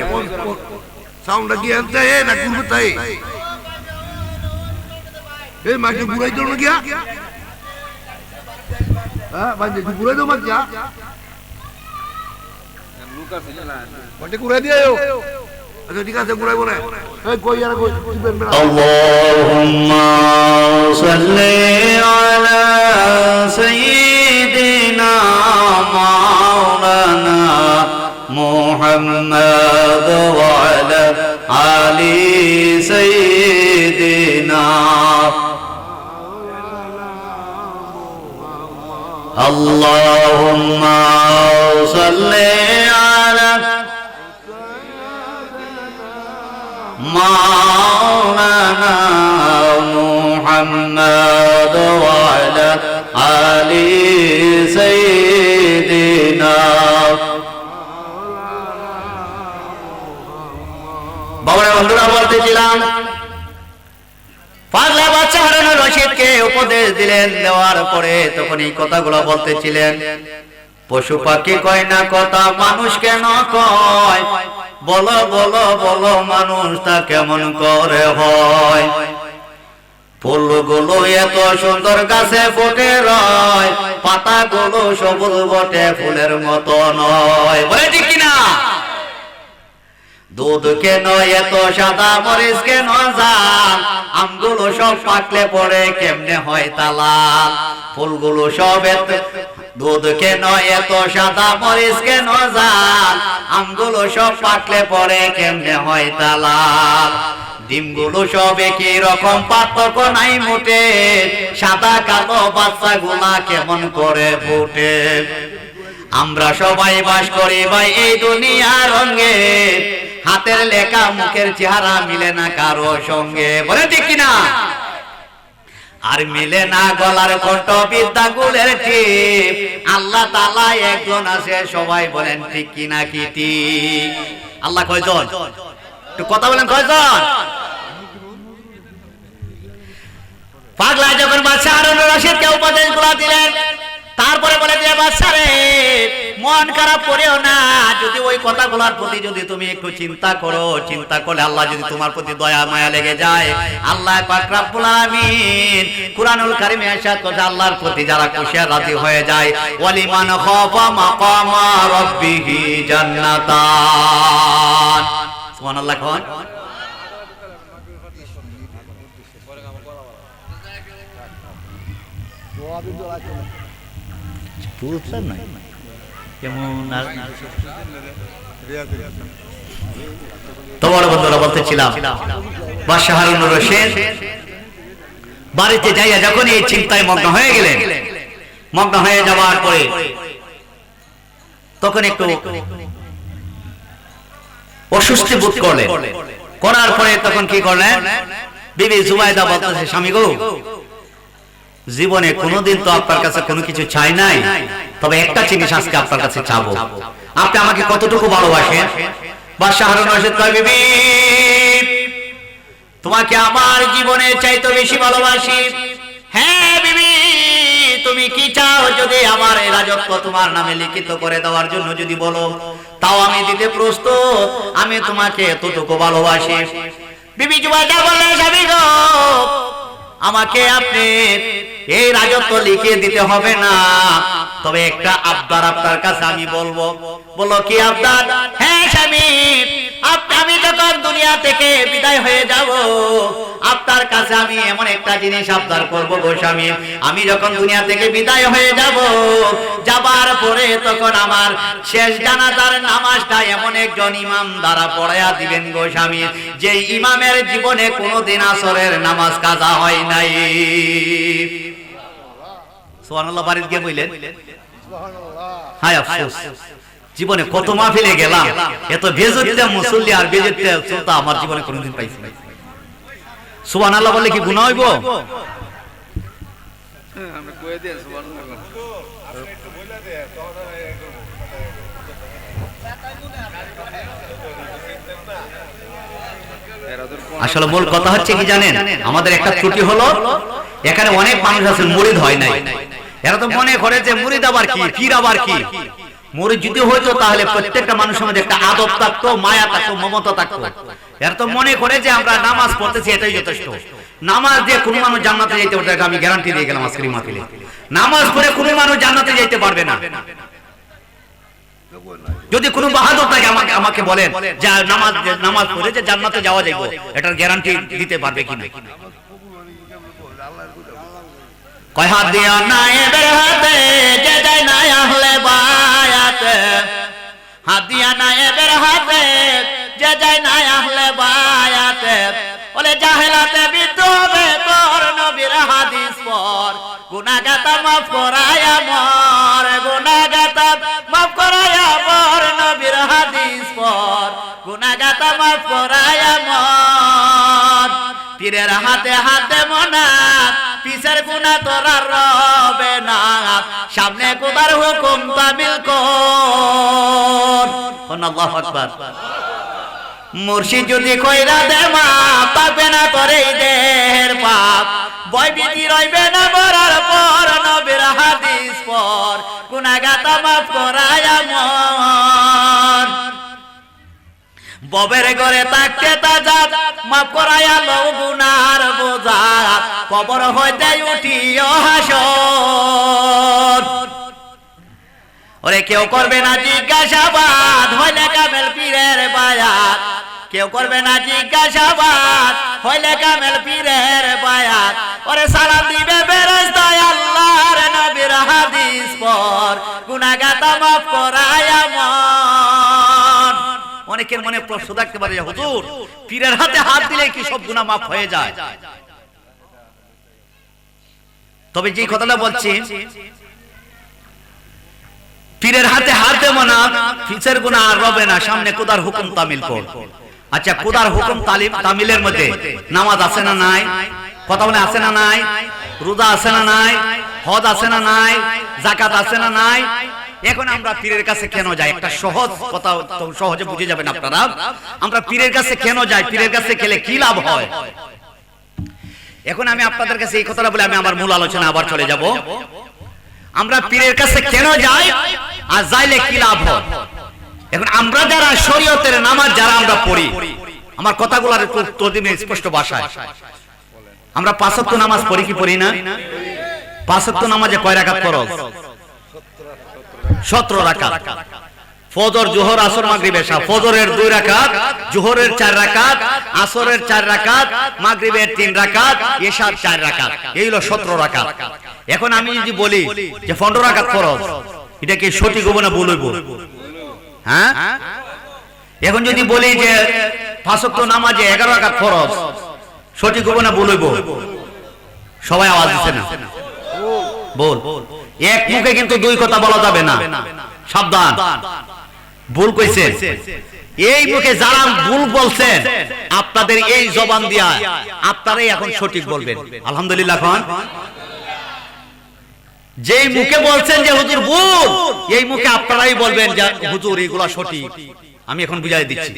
সাউন্ডটা কি আনতে না কুলবে তাই এই মাকে বুড়াই দৌড় গিয়া, হ্যাঁ বাজে বুড়াই দৌড় মার যা লুকা ফেলা বটে কুড়াই দিও। আচ্ছা ঠিক আছে, বুড়াই বলে এই কই আর কই দিবেন না। আল্লাহুম্মা সাল্লি আলা সাইয়্যিদিনা مولانا محمد وعلى آل سيدنا اللهم صل على مولانا محمد وعلى آل سيدنا বাবারা বন্ধুরা বলতেছিলাম পাগলা বাচ্চা হারানো রশিদকে উপদেশ দিলেন, দেওয়ার পরে তখন এই কথাগুলো বলতেছিলেন, পশু পাখি কয় না কথা, মানুষ কেন কয়, বলো বলো বলো মানুষ তা কেমন করে হয়। ফুলগুলো এত সুন্দর গাছে ফুটে রয়, পাতাগুলো সবুজ বটে ফুলের মতো নয়, বলে ঠিক কিনা? দুধ কেন এত সাদা, মরিচ কেন জাল, আমগুলো সব পাকলে পরে কেমনে হয় তালাল। ফুলগুলো সব এত, দুধ কেন এত সাদা, মরিচ কেন জাল, আমগুলো সব পাকলে পরে কেমনে হয় তালাল। ডিমগুলো সব একই রকম, পার্থক্য নাই মোটে, সাদা কালো বাচ্চাগুলা কেমন করে ফুটে। আমরা সবাই বাস করি ভাই এই দুনিয়ার রঙে, হাতের লেখা মুখের চেহারা মিলে না কারো সঙ্গে, বলে ঠিক কিনা? আর মিলে না গলার কণ্ঠ বিদ্যাগুলের টিপ, আল্লাহ তাআলা একজন আছে, সবাই বলেন ঠিক কিনা? কি ঠিক? আল্লাহ কয়জন? একটু কথা বলেন, কয়জন? পাগলা যখন বাদশা হারুন রশিদকে উপদেশগুলো দিলেন, তারপরে বলে যে বাদশা রে, মন খারাপ করিও না, যদি ওই কথাগুলোর প্রতি যদি তুমি একটু চিন্তা করো, চিন্তা করলে আল্লাহ যদি তোমার প্রতি দয়া মায়া লেগে যায়, আল্লাহ পাক রব্বুল আলামিন কুরআনুল কারীমে ইরশাদ করে, আল্লাহর প্রতি যারা খুশি আর রাজি হয়ে যায়, ওয়ালিমান খাফা মাকামা রাব্বিহি জান্নাতান। সুবহানাল্লাহ। কোন পুরুষের নাই কেমন আর তোমার বন্ধুরা বলতেছিলাম, বাদশা হারুন রশিদ বাড়িতে যাইয়া যখন এই চিন্তায় মগ্ন হয়ে গেলেন, মগ্ন হয়ে যাওয়ার পরে তখন একটু অস্বস্তি বোধ করলেন। করার পরে তখন কি করলেন, বিবি জুবাইদা বলতেছে, স্বামী গো, জীবনে কোনোদিন তো আপনার কাছে কোনো কিছু চাই নাই, তবে একটা জিনিস আজকে আপনার কাছে চাবো, আপনি আমাকে কতটুকু ভালোবাসেন? বাদশা হারুন রশিদ কয়, বিবি তোমাকে আমার জীবনের চাইতে বেশি ভালোবাসি। হ্যাঁ বিবি, তুমি কি চাও? যদি আমার এই রাজত্ব তোমার নামে লিখিত করে দেওয়ার জন্য যদি বলো, তাও আমি দিতে প্রস্তুত, আমি তোমাকে এতটুকু ভালোবাসি। বিবি জুবাইদা বললেন, স্বামী গো, আমাকে আপনি এই রাজত্ব লিখে দিতে হবে না, তবে একটা আবদার আপনার কাছে আমি বলবো। বলো কি আবদার? হ্যাঁ স্বামী, আমি যখন দুনিয়া থেকে বিদায় হয়ে যাব, আপনার কাছে আমি এমন একটা জিনিস আবদার করব গো স্বামী, আমি যখন দুনিয়া থেকে বিদায় হয়ে যাব, যাবার পরে তখন আমার শেষ জানাজার নামাজটা এমন একজন ইমাম দ্বারা পড়ায়া দিবেন গো স্বামী, যে ইমামের জীবনে কোনোদিন আসরের নামাজ কাজা হয় নাই। সুবহানাল্লাহ। বাড়িতে গিয়ে বললেন, হায় আফসোস, জীবনে কত মাহফিলে গেলাম, এত বেজুতে মুসল্লি আর বেজুতে শ্রোতা আমার জীবনে কোনোদিন পাইছি না। সুবহানাল্লাহ বললে কি গুনাহ হইব? আমরা কয়ে দেন সুবহানাল্লাহ। আসলে মূল কথা হচ্ছে কি জানেন, আমাদের একটা ত্রুটি হলো, এখানে অনেক মানুষ আছেন মুরিদ হয় নাই, এরা তো মনে করে যে মুরিদ আবার কি, পীর আবার কি। মুরিদ যদি হইতো তাহলে প্রত্যেকটা মানুষের মধ্যে একটা আদব থাকতো, মায়া থাকতো, মমতা থাকতো। এরা তো মনে করে যে আমরা নামাজ পড়তেছি এটাই যথেষ্ট, নামাজ দিয়ে কোনো মানুষ জান্নাতে যেতে পারবে না। আমি গ্যারান্টি দিয়ে গেলাম আজকের মাহফিলে, নামাজ পড়ে কোনো মানুষ জান্নাতে যেতে পারবে না। যদি কোনো বাহাদুর থাকে আমাকে বলেন যে নামাজ পড়ে যে জান্নাতে যাওয়া যাবে, এটার গ্যারান্টি দিতে পারবে কিনা? কয় হাত দিয়া নায়েবের হাতে যে যায় না আহলে বায়াত, হাত দিয়া নায়েবের হাতে, যে যায় না আহলে বায়াতে, বলে জাহেলাতে বিদ্রোহে তোর নবীর হাদিস পর, গুনাহগাতা মাফ করায়া মর, গুনাহগাতা মাফ করায়া মর, নবীর হাদিস পর, গুনাহগাতা মাফ করায়া মর। পীরের হাতে হাতে মোনাত, পিছের গুনাহ তোর আর রবে না, সামনে খোদার হুকুম তামিল কর। আল্লাহু আকবার। মুর্শিদ যদি কইরা দে মাপ, পাবে না তোর এই দেহের পাপ, ভয় ভীতি রইবে না মরার পর, নবীর হাদিস পর, গুনাহগাতা মাফ করায়া মর। ববের ঘরে থাকতে তাজাব, মাফ করায়া লও গুনার বোঝা, কবর হইতে উঠিও হাসর। ওরে কেউ করবে না জিজ্ঞাসাবাদ, হইলে কামেল পীরের বায়াত, কেউ করবে না জিজ্ঞাসাবাদ, হইলে কামেল পীরের বায়াত। ওরে সালাম দিবে ফেরেশতায় আল্লাহর নবীর হাদিস পর, গুনাহগাতা মাফ করায়া মন। অনেকের মনে প্রশ্ন থাকতে পারে, হুজুর পীরের হাতে হাত দিলে কি সব গুনাহ মাফ হয়ে যায়? তবে যে কথাটা বলছি, পীরের হাতে হাত দেব না, পিছের গুনাহ আর রবে না, সামনে খোদার হুকুম তামিল কর। আচ্ছা, খোদার হুকুম তামিলের মধ্যে নামাজ আছে না নাই? কথা বলে আছে না নাই? রোজা আছে না নাই? হজ আছে না নাই? যাকাত আছে না নাই? এখন আমরা পীরের কাছে কেন যাই? একটা সহজ কথা, তো সহজে বুঝে যাবেন আপনারা। আমরা পীরের কাছে কেন যাই? পীরের কাছে গেলে কি লাভ হয়? এখন আমি আপনাদের কাছে এই কথাটা বলে আমি আমার মূল আলোচনা আবার চলে যাব। আমরা পীরের কাছে কেন যাই আর যাইলে কি লাভ হয়? এখন আমরা যারা শরীয়তের নামাজ যারা আমরা পড়ি, আমার কথাগুলোর একটু স্পষ্ট ভাষায়, আমরা 5 ওয়াক্ত নামাজ পড়ি কি পড়ি না? 5 ওয়াক্ত নামাজে কয় রাকাত ফরজ? 17 রাকাত। ফজর, জোহর, আসর, মাগরিব, এশা। ফজরের 2 রাকাত, জোহরের 4 রাকাত, আসরের 4 রাকাত, মাগরিবের 3 রাকাত, এশার 4 রাকাত। এই হলো 17 রাকাত। এখন আমি যদি বলি যে 15 রাকাত ফরজ, এটা কি সঠিক হবে না ভুল হইব? হ্যাঁ? এখন যদি বলি যে 5 ওয়াক্ত নামাজে 11 রাকাত ফরজ, সঠিক হবে না ভুল হইব? সবাই আওয়াজ দিচ্ছে না, বল। এক মুখে কিন্তু 2 কথা বলা যাবে না, সাবধান। ভুল কইছে, এই মুখে যারা ভুল বলছেন, আপনাদের এই জবান দিয়া আপনারাই এখন সঠিক বলবেন। আলহামদুলিল্লাহ। এখন যেই মুখে বলছেন যে হুজুর ভুল, এই মুখে আপনারাই বলবেন যে হুজুর এগুলা সঠিক। আমি এখন বুঝাই দিচ্ছি,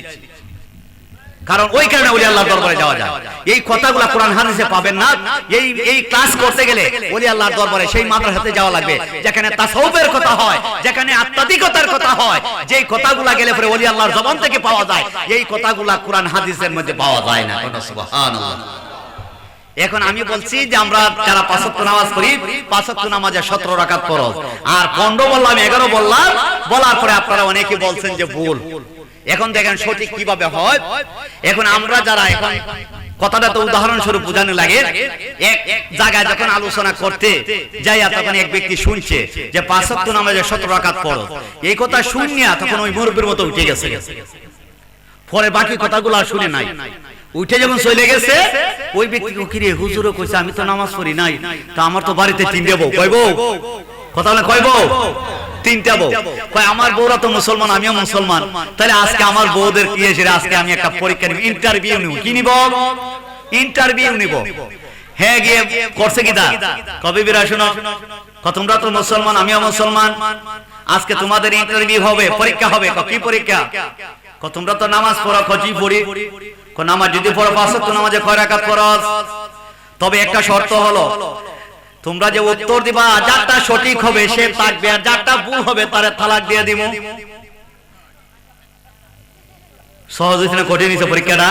কারণ ওই কারণে ওলি আল্লাহর দরবারে যাওয়া যায়। এই কথাগুলো কোরআন হাদিসে পাবেন না। এই ক্লাস করতে গেলে ওলি আল্লাহর দরবারে সেই মাদ্রাসাতে যাওয়া লাগবে, যেখানে তাসাউফের কথা হয়, যেখানে আত্মাধিকতার কথা হয়। যেই কথাগুলো গেলে পরে ওলি আল্লাহর জবান থেকে পাওয়া যায়, এই কথাগুলো কোরআন হাদিসের মধ্যে পাওয়া যায় না। সুবহানাল্লাহ। এখন আমি বলছি যে আমরা যারা 5 ওয়াক্ত নামাজ পড়ি, 5 ওয়াক্ত নামাজে 17 রাকাত ফরজ, আর 15 বললাম, 11 বললাম, বলার পরে আপনারা অনেকে বলছেন যে ভুল। এখন দেখেন সঠিক কিভাবে হয়। এখন আমরা যারা, এখন কথাটা তো উদাহরণস্বরূপ বোঝানো লাগে, এক জায়গায় যখন আলোচনা করতে যাই, তখন এক ব্যক্তি শুনছে যে 5 ওয়াক্ত নামাজে 17 রাকাত ফরজ। এই কথা শুনিয়া তখন ওই মুরব্বির মতো উঠে গেছে, পরে বাকি কথাগুলো আর শুনে নাই। উঠে যখন চলে গেছে, ওই ব্যক্তি কিরে হুজুরও কইছে আমি তো নামাজ পড়ি নাই, তা আমার তো বাড়িতে 3টে বউ। কয় বউ? কথা বলে কয় বউ? 3টা বউ। কয় আমার বউরা তো মুসলমান, আমিও মুসলমান, তাহলে আজকে আমার বউদের কি এসে আজকে আমি একটা পরীক্ষা নিব, ইন্টারভিউ নিব। কি নিব? ইন্টারভিউ নিব। হ্যাঁ, গিয়ে করছে কি তা? কবে বিরা শোনো, তোমরা তো মুসলমান, আমিও মুসলমান, আজকে তোমাদের ইন্টারভিউ হবে, পরীক্ষা হবে। কি পরীক্ষা? তোমরা তো নামাজ পড়ো। জি পড়ি। নামাজ যদি পড়ো 5 ওয়াক্ত নামাজে কয় রাকাত ফরজ? তবে একটা শর্ত হলো, তোমরা যে উত্তর দিবা, যারটা সঠিক হবে সে থাকবে, আর যারটা ভুল হবে তারে তালাক দিয়ে দিব। সহজ হইছে না কঠিন হইছে পরীক্ষাটা?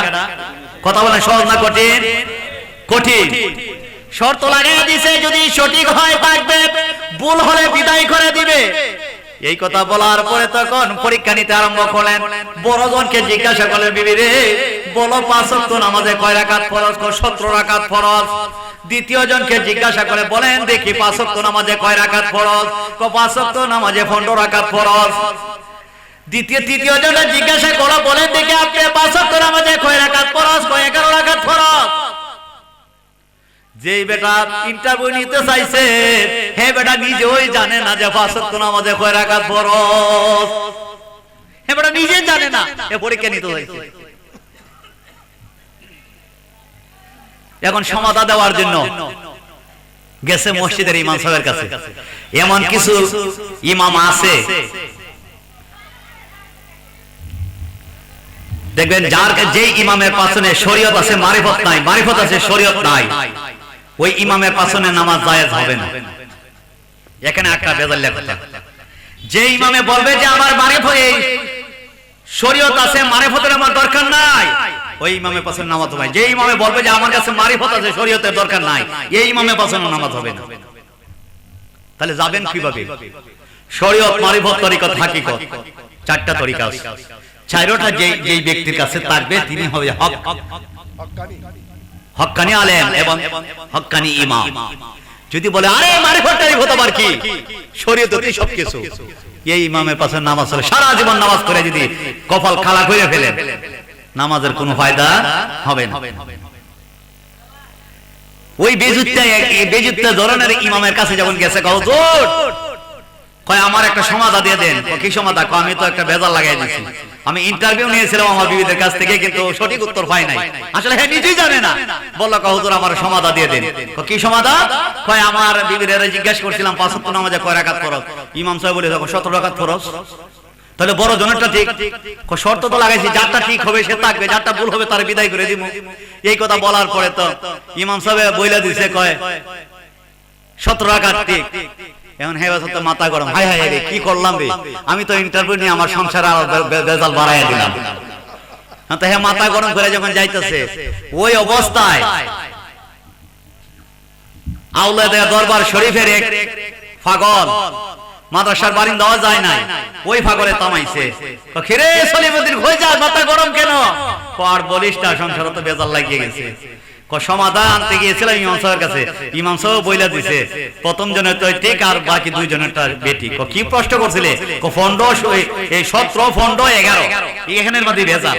কথা বলেন, সহজ না কঠিন? কঠিন। শর্ত লাগাই দিছে, যদি সঠিক হয় থাকবে, ভুল হলে বিদায় করে দিবে। এই কথা বলার পরে তখন পরীক্ষা নিতে আরম্ভ করলেন। বড়জনকে জিজ্ঞাসা করলেন, বিবি রে বলো 5 ওয়াক্ত নামাজে কয় রাকাত ফরজ? 17 রাকাত ফরজ। দ্বিতীয় জনকে জিজ্ঞাসা করে, বলেন দেখি 5 ওয়াক্ত নামাজে কয় রাকাত ফরজ? 5 ওয়াক্ত নামাজে 15 রাকাত ফরজ। তৃতীয় জনে জিজ্ঞাসা করো, বলেন দেখি আপনি 5 ওয়াক্ত নামাজে কয় রাকাত ফরজ, কয় 11 রাকাত ফরজ? যেই বেটা ইন্টারভিউ নিতে চাইছে হে বেটা নিজেই জানে না যে 5 ওয়াক্ত নামাজে কয় রাকাত ফরজ। হে বেটা নিজে জানে না, এ পরীক্ষা নিতে চাইছে। এখন সমাধা দেওয়ার জন্য গেছে মসজিদের ইমাম সাহেবের কাছে। এমন কিছু ইমাম আছে দেখবেন যার যে ইমামের পাশে শরীয়ত আছে মারিফত নাই, মারিফত আছে শরীয়ত নাই, ওই ইমামের পাশে নামাজ জায়েজ হবে না। এখানে একটা বেজাল লেখা, যে ইমামে বলবে যে আমার মারিফত এই শরীয়ত আছে মারিফতের আমার দরকার নাই, ওই ইমামের পাশে নামাজ হবে। যে ইমামে বলবে যে আমার কাছে মারিফত আছে শরীয়তের দরকার নাই, এই ইমামের পাশে নামাজ হবে না। তাহলে যাবেন কিভাবে? শরীয়ত, মারিফত, তরিকত, হাকিকত, 4টা তরিকা আছে। 4টা যেই ব্যক্তির কাছে থাকবে তিনি হবে হক্কানি আলেম এবং হক্কানি ইমাম। যদি বলে আরে মারিফত টারিফত আবার কি, শরীয়তই সবকিছু, এই ইমামের পাশে নামাজ হলে সারা জীবন নামাজ করে যদি কপাল খালা করে ফেলেন, নামাজের কোনো ফায়দা হবে না। ওই বেজুত্তা ধরনের ইমামের কাছে যখন গেছে হুজুর, কয় আমার একটা সমাধা দিয়ে দেন। কি সমাধা? আমি তো একটা বেজাল লাগাই দিয়েছি, আমি ইন্টারভিউ নিয়েছিলাম আমার বিবিদের কাছ থেকে, কিন্তু সঠিক উত্তর পাই নাই। আসলে হ্যাঁ নিজেই জানে না। বললো হুজুর আমার সমাধা দিয়ে দেন। কি সমাধা? কয় আমার বিবিদের জিজ্ঞাসা করছিলাম 5 ওয়াক্ত নামাজে কয় রাকাত ফরজ? ইমাম সাহেব বলে 17 রাকাত ফরজ। তাহলে বড় জনেরটা ঠিক, শর্ত তো লাগাইছি যারটা ঠিক হবে সে থাকবে, যারটা ভুল হবে তার বিদায় করে দিব। এই কথা বলার পরে তো ইমাম সাহেব বইলা দিছে কয় 17 রাকাত ঠিক। এখন হেবাস তো মাথা গরম, হাই হাই রে কি করলাম রে, আমি তো ইন্টারভিউ নিয়ে আমার সংসার আর বেজাল বাড়াইয়া দিলাম। তো হ্যাঁ মাথা গরম করে যখন যাইতেছে ওই অবস্থায় আউলাদে দরবার শরীফের এক পাগল, মাদ্রাসার বারিন্দা দেওয়া যায় নাই, ওই পাগলে থামাইছে। খিরে সলিমুদ্দিন হয়ে যা, মাথা গরম কেন? আর বলিস না, সংসার তো বেজাল লাগিয়ে গেছে। সমাধান আনতে গিয়েছিলাম ইমাম সাহেবের কাছে, ইমাম সাহেব বইলা দিছে প্রথম জনের তো ঠিক আর বাকি 2 জনেরটা বেটি। কি প্রশ্ন করছিলে? ফন্ড এই 17 ফন্ড 11 এখানের মধ্যে ভেজাল।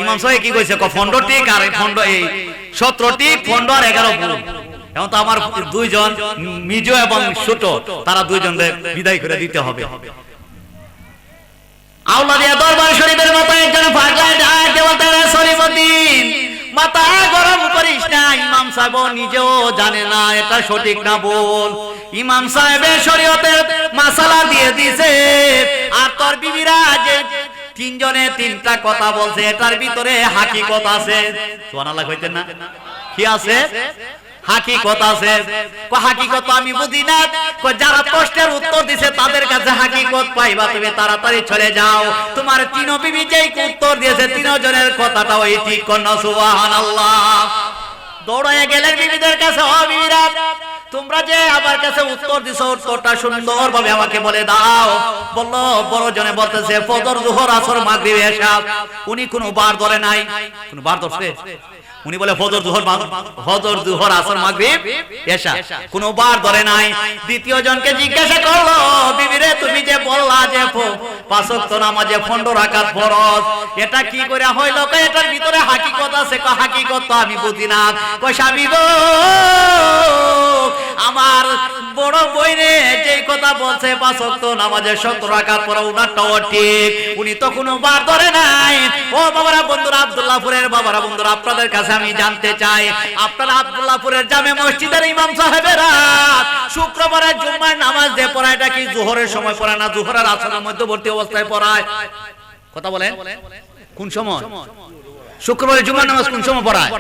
ইমাম সাহেব কি কইছে? ফন্ড ঠিক আর ফন্ড এই 17 ঠিক, ফন্ড আর 11 ভুল। এখন তো আমার 2 জন মিজো এবং ছোট, তারা 2 জনকে বিদায় করে দিতে হবে। আউলাদিয়া দরবার শরীফের মতো একজন পাগলায় ডাক দেওয়া তারা সলিমুদ্দিন মাথা গরম করিস না, ইমাম সাহেব নিজেও জানে না এটা সঠিক না ভুল। ইমাম সাহেবের শরীয়তের মাসালা দিয়ে দিছে, আর তোর বিবিরা যে 3 জনে 3টা কথা বলছে এটার ভিতরে হাকিকত আছে। সুবহানাল্লাহ কইতেন না? কি আছে? হাকিকত আছে। হাকিকত আমি বুঝি না। যারা প্রশ্নের উত্তর দিছে তাদের কাছে হাকিকত পাইবা, তুমি তাড়াতাড়ি চলে যাও। তোমার 3 বিবি যেই উত্তর দিয়েছে 3 জনের কথাটা ওই ঠিক করন। সুবহানাল্লাহ। দৌড়ায় গেলেন বিবিদের কাছে, ও বিবিরা তোমরা যে আমার কাছে উত্তর দিছো উত্তরটা সুন্দরভাবে আমাকে বলে দাও। বললো বড় জনে বলতেছে ফজর, যোহর, আসর, মাগরিব, এশা। উনি কোনো বার ধরে নাই। কোন বার ধরছে? উনি বলে ফজর, যোহর, আসর, মাগরিব, এশা, কোনো বার ধরে নাই। দ্বিতীয় জনকে জিজ্ঞাসা করলো, বিবিরে তুমি যে বললা যে 5 ওয়াক্ত নামাজে 15 রাকাত ফরজ, এটা কি করে হইল? এটার ভিতরে হাকিকত আছে। হাকিকত তো আমি বুঝি না। স্বামী গো, আমার বড় বইনে যে কথা বলছে 5 ওয়াক্ত নামাজে 17 রাকাত পড়া, উনারটাও ঠিক, উনি তো কোনো বার ধরে নাই। ও বাবারা, বন্ধুরা, আব্দুল্লাহপুরের বাবারা, বন্ধুরা, আপনাদের কাছে আমি জানতে চাই, আপনারা আব্দুল্লাহপুরের জামে মসজিদের ইমাম সাহেবেরা শুক্রবারের জুম্মার নামাজ দিয়ে পড়ায়, এটা কি যোহরের সময় পড়ায় না যোহরের আসরের মধ্যবর্তী অবস্থায় পড়ায়? কথা বলেন, কোন সময়? শুক্রবারের জুম্মার নামাজ কোন সময় পড়ায়?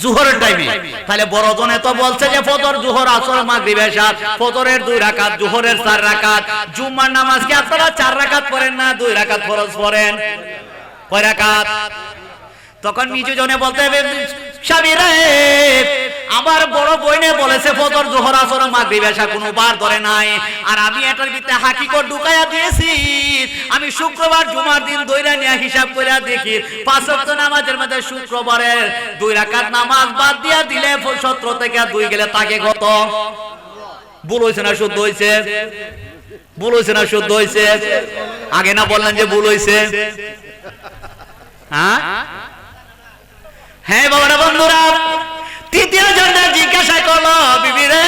যোহরের টাইমে। তাহলে বড় জনে তো বলছে যে ফজর, যোহর, আসর, মাগরিব, এশা, ফজরের 2 রাকাত, যোহরের 4 রাকাত। জুম্মার নামাজ কি আপনারা 4 রাকাত পড়েন না 2 রাকাত ফরজ পড়েন? কয় রাকাত? তখন মিজু জনে বলতে হবে, স্বামী রে আমার বড় বইনে বলেছে ফজর, যোহর, আসর, মাগরিব, এশা কোনো বার ধরে নাই, আর আমি এটার ভিতরে হাকিকত ঢুকাইয়া দিয়েছি। আমি শুক্রবার জুমার দিন দইরা নিয়ে হিসাব কইরা দেখি 5 ওয়াক্ত নামাজের মধ্যে শুক্রবারের 2 রাকাত নামাজ বাদ দিয়া দিলে 17 থেকে 2 গেলে তাকে কত? ভুল হইছে না শুদ্ধ হইছে? ভুল হইছে না শুদ্ধ হইছে? আগে না বললেন যে ভুল হয়েছে? হ্যাঁ হ্যাঁ বাবারা বন্ধুরা, তৃতীয় জন জিজ্ঞাসা করলো, বিবি রে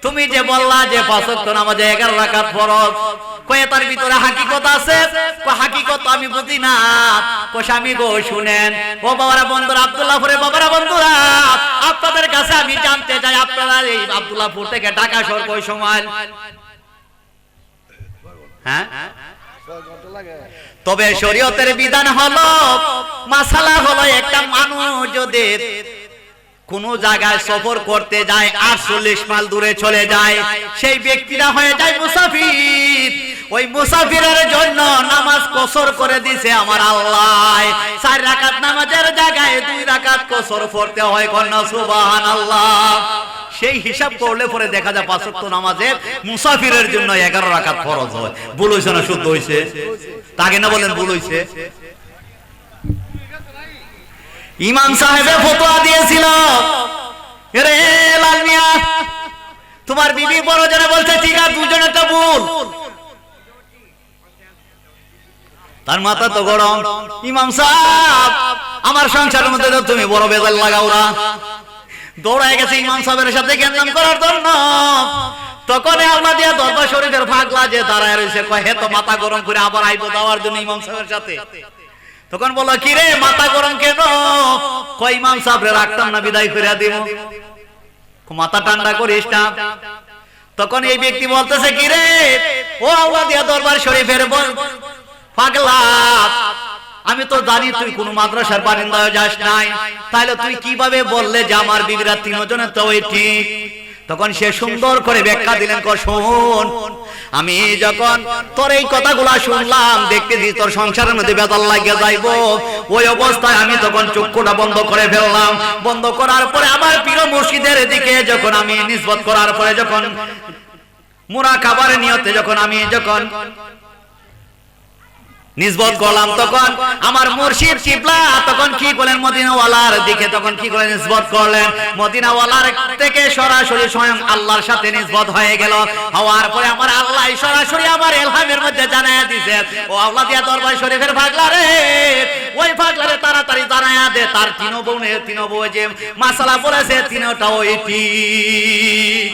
তুমি যে বললা যে 5 ওয়াক্ত নামাজে 11 রাকাত ফরজ, কয়ে তার ভিতরে হাকিকত আছে? হাকিকত আমি বুঝি না। স্বামী গো শুনেন, ও বাবারা বন্ধুরা, আব্দুল্লাহপুরে বাবারা বন্ধুরা, আপনাদের কাছে আমি জানতে চাই, আপনারা এই আব্দুল্লাহপুর থেকে ঢাকা শহর কই সময়? হ্যাঁ তবে শরীয়তের বিধান হলো, মাসালা হলো, একটা মানুষ যদি কোন জায়গায় সফর করতে যায় 48 মাইল দূরে চলে যায়, সেই ব্যক্তিরা হয়ে যায় মুসাফির। ওই মুসাফিরের জন্য নামাজ কসর করে দিয়েছে আমার আল্লাহ। 4 রাকাত নামাজের জায়গায় 2 রাকাত কসর পড়তে হয়, কন্যা সুবহানাল্লাহ। সেই হিসাব করলে পরে দেখা যায় 5 ওয়াক্ত নামাজে মুসাফিরের জন্য 11 রাকাত ফরজ হয়। ভুল হইছে না শুদ্ধ হইছে? তাকে না বলেন ভুল হইছে? ইমাম সাহেবের ফতোয়া দিয়েছিল, রে লাল মিয়া তোমার বিবি বড় জনে বলছে ঠিক আছে, দুজনে তো ভুল। তার মাথা তো গরম, ইমাম সাহেব আমার সংসারের মধ্যে তো তুমি বড় বেজাল লাগাও না। দৌড়ায় গেছে ইমাম সাহেবের সাথে কেন্দ্র করার জন্য। তখন আল্লাহ দিয়া দরবার শরীফের ফাগলা যে দাঁড়ায় রয়েছে, কয় হে তো মাথা গরম করে আবার আইবো যাওয়ার জন্য ইমাম সাহেবের সাথে। তখন বললো, কি রে মাথা গরম কেন? কয় ইমাম সাহেব রাখতাম না, বিদায় করে দিব, মাথা ঠান্ডা করিস না। তখন এই ব্যক্তি বলতেছে, কি রে ও আল্লাহ দিয়া দরবার শরীফের পাগলা, আমি তো জানি তুই কোন মাদ্রাসার বারিন্দায় যাস নাই, তাহলে তুই কিভাবে বললে যে আমার বিবিরা 3 জনের তো ঠিক? তখন সে সুন্দর করে ব্যাখ্যা দিলেন, শোন আমি যখন তোর এই কথাগুলা শুনলাম, দেখতে দিই তোর সংসারের মধ্যে বেজাল লাগিয়ে যাইব, ওই অবস্থায় আমি তখন চক্ষুটা বন্ধ করে ফেললাম। বন্ধ করার পরে আমার প্রিয় মুর্শিদের দিকে যখন আমি নিসবত করার পরে, যখন মুরাকাবার নিয়তে যখন আমি নিসবত করলাম, তখন আমার মুর্শিদ কিবলা তখন কি করলেন, মদিনাওয়ালার দিকে তখন কি করলেন, নিসবত করলেন। মদিনাওয়ালার থেকে সরাসরি স্বয়ং আল্লাহর সাথে নিসবত হয়ে গেল। হওয়ার পরে আমার আল্লাহ সরাসরি আমার ইলহামের মধ্যে জানায়া দিয়েছে, ও আল্লাহ দিয়া দরবার শরীফের পাগলা রে, ওই পাগলারে তাড়াতাড়ি জানায়া দে তার 3 বউ যে মাসালা বলেছে 3টাও ঠিক।